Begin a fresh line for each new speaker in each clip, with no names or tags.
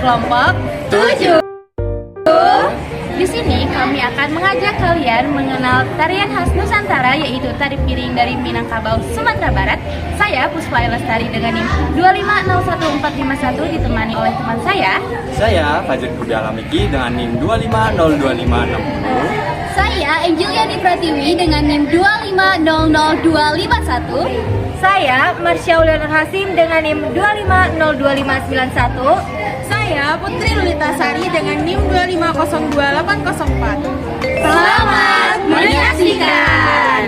kelompok 7. Di sini kami akan mengajak kalian mengenal tarian khas Nusantara, yaitu tari piring dari Minangkabau, Sumatera Barat. Saya Puspa Lestari dengan NIM 2501451 ditemani oleh teman saya.
Saya Fajar Kuda Lamiki dengan NIM 2502560.
Saya Angelia Pratiwi dengan NIM 2500251.
Saya Marsha Uliana Hasim dengan NIM 2502591.
Saya Putri Lulitasari dengan NIM 2502804.
Selamat menyaksikan.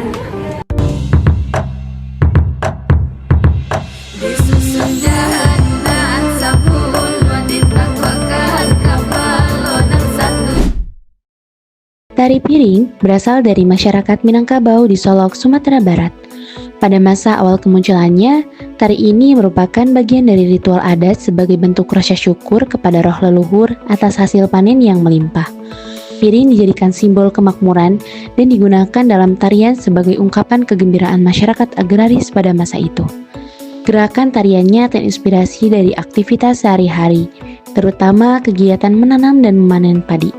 Tari piring berasal dari masyarakat Minangkabau di Solok, Sumatera Barat. Pada masa awal kemunculannya, tari ini merupakan bagian dari ritual adat sebagai bentuk rasa syukur kepada roh leluhur atas hasil panen yang melimpah. Piring dijadikan simbol kemakmuran dan digunakan dalam tarian sebagai ungkapan kegembiraan masyarakat agraris pada masa itu. Gerakan tariannya terinspirasi dari aktivitas sehari-hari, terutama kegiatan menanam dan memanen padi.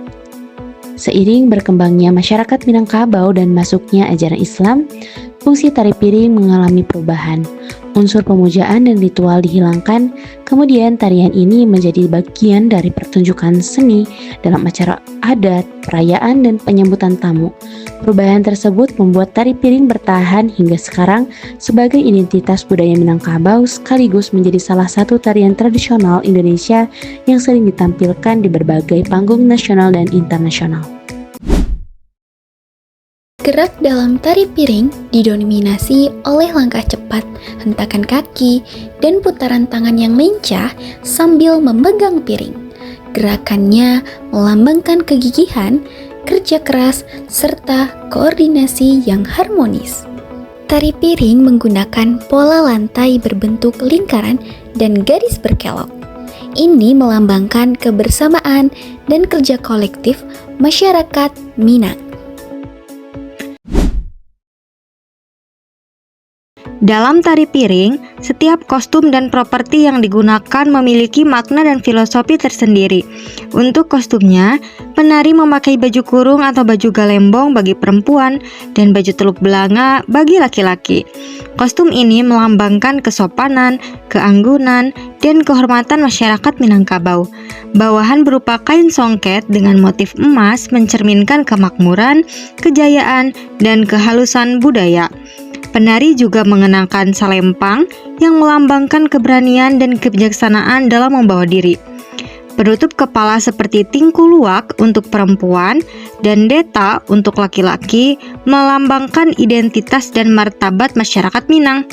Seiring berkembangnya masyarakat Minangkabau dan masuknya ajaran Islam, fungsi tari piring mengalami perubahan. Unsur pemujaan dan ritual dihilangkan, kemudian tarian ini menjadi bagian dari pertunjukan seni dalam acara adat, perayaan, dan penyambutan tamu. Perubahan tersebut membuat tari piring bertahan hingga sekarang sebagai identitas budaya Minangkabau sekaligus menjadi salah satu tarian tradisional Indonesia yang sering ditampilkan di berbagai panggung nasional dan internasional.
Gerak dalam tari piring didominasi oleh langkah cepat, hentakan kaki, dan putaran tangan yang lincah sambil memegang piring. Gerakannya melambangkan kegigihan, kerja keras, serta koordinasi yang harmonis. Tari piring menggunakan pola lantai berbentuk lingkaran dan garis berkelok. Ini melambangkan kebersamaan dan kerja kolektif masyarakat Minang.
Dalam tari piring, setiap kostum dan properti yang digunakan memiliki makna dan filosofi tersendiri. Untuk kostumnya, penari memakai baju kurung atau baju galembong bagi perempuan dan baju teluk belanga bagi laki-laki. Kostum ini melambangkan kesopanan, keanggunan, dan kehormatan masyarakat Minangkabau. Bawahan berupa kain songket dengan motif emas mencerminkan kemakmuran, kejayaan, dan kehalusan budaya. Penari juga mengenakan salempang yang melambangkan keberanian dan kebijaksanaan dalam membawa diri. Penutup kepala seperti tingku luwak untuk perempuan dan deta untuk laki-laki melambangkan identitas dan martabat masyarakat Minang.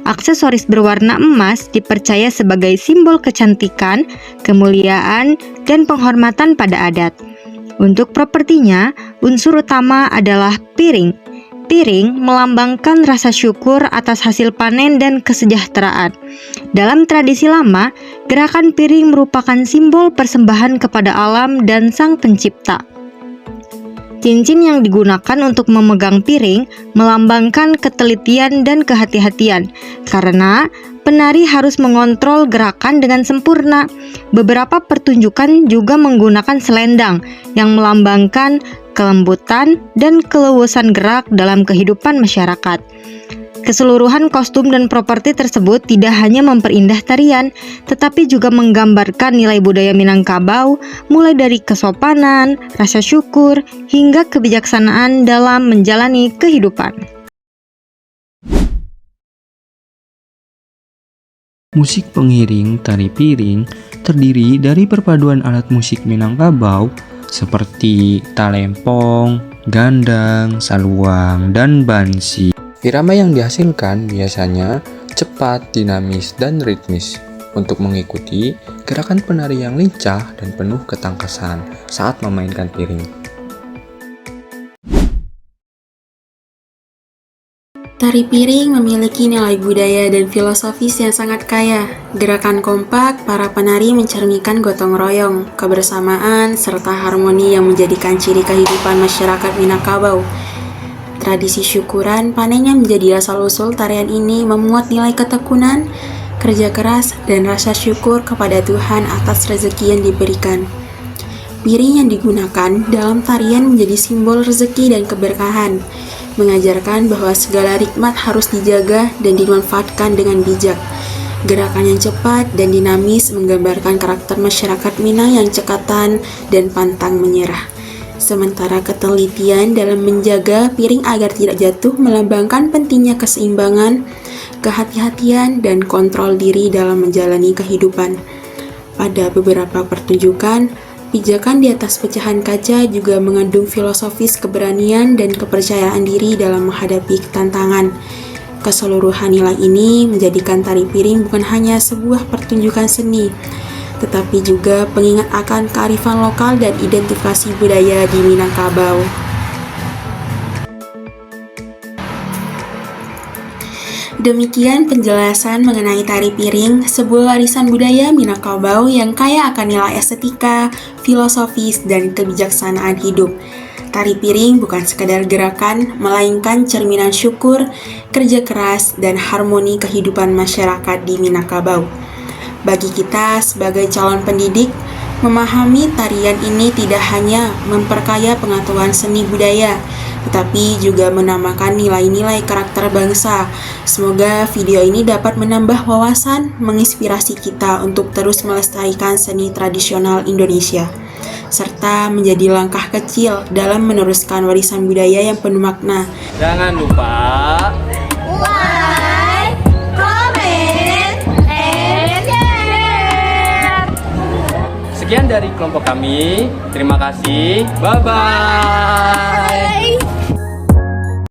Aksesoris berwarna emas dipercaya sebagai simbol kecantikan, kemuliaan, dan penghormatan pada adat. Untuk propertinya, unsur utama adalah piring. Piring melambangkan rasa syukur atas hasil panen dan kesejahteraan. Dalam tradisi lama, gerakan piring merupakan simbol persembahan kepada alam dan Sang Pencipta. Cincin yang digunakan untuk memegang piring melambangkan ketelitian dan kehati-hatian, karena penari harus mengontrol gerakan dengan sempurna. Beberapa pertunjukan juga menggunakan selendang yang melambangkan kelembutan dan keleluasan gerak dalam kehidupan masyarakat. Keseluruhan kostum dan properti tersebut tidak hanya memperindah tarian, tetapi juga menggambarkan nilai budaya Minangkabau, mulai dari kesopanan, rasa syukur, hingga kebijaksanaan dalam menjalani kehidupan.
Musik pengiring tari piring terdiri dari perpaduan alat musik Minangkabau seperti talempong, gandang, saluang, dan bansi.
Irama yang dihasilkan biasanya cepat, dinamis, dan ritmis untuk mengikuti gerakan penari yang lincah dan penuh ketangkasan saat memainkan piring.
Tari piring memiliki nilai budaya dan filosofis yang sangat kaya. Gerakan kompak, para penari mencerminkan gotong royong, kebersamaan, serta harmoni yang menjadikan ciri kehidupan masyarakat Minangkabau. Tradisi syukuran panennya menjadi asal-usul tarian ini memuat nilai ketekunan, kerja keras, dan rasa syukur kepada Tuhan atas rezeki yang diberikan. Piring yang digunakan dalam tarian menjadi simbol rezeki dan keberkahan, mengajarkan bahwa segala nikmat harus dijaga dan dimanfaatkan dengan bijak. Gerakan yang cepat dan dinamis menggambarkan karakter masyarakat Minang yang cekatan dan pantang menyerah. Sementara ketelitian dalam menjaga piring agar tidak jatuh melambangkan pentingnya keseimbangan, kehati-hatian, dan kontrol diri dalam menjalani kehidupan. Pada beberapa pertunjukan, pijakan di atas pecahan kaca juga mengandung filosofis keberanian dan kepercayaan diri dalam menghadapi tantangan. Keseluruhan nilai ini menjadikan tari piring bukan hanya sebuah pertunjukan seni, tetapi juga pengingat akan kearifan lokal dan identifikasi budaya di Minangkabau. Demikian penjelasan mengenai tari piring, sebuah warisan budaya Minangkabau yang kaya akan nilai estetika, filosofis, dan kebijaksanaan hidup. Tari piring bukan sekadar gerakan, melainkan cerminan syukur, kerja keras, dan harmoni kehidupan masyarakat di Minangkabau. Bagi kita sebagai calon pendidik, memahami tarian ini tidak hanya memperkaya pengetahuan seni budaya, tetapi juga menambahkan nilai-nilai karakter bangsa. Semoga video ini dapat menambah wawasan, menginspirasi kita untuk terus melestarikan seni tradisional Indonesia, serta menjadi langkah kecil dalam meneruskan warisan budaya yang penuh makna.
Jangan lupa
Like, comment, and share.
sekian dari kelompok kami. Terima kasih. Bye bye.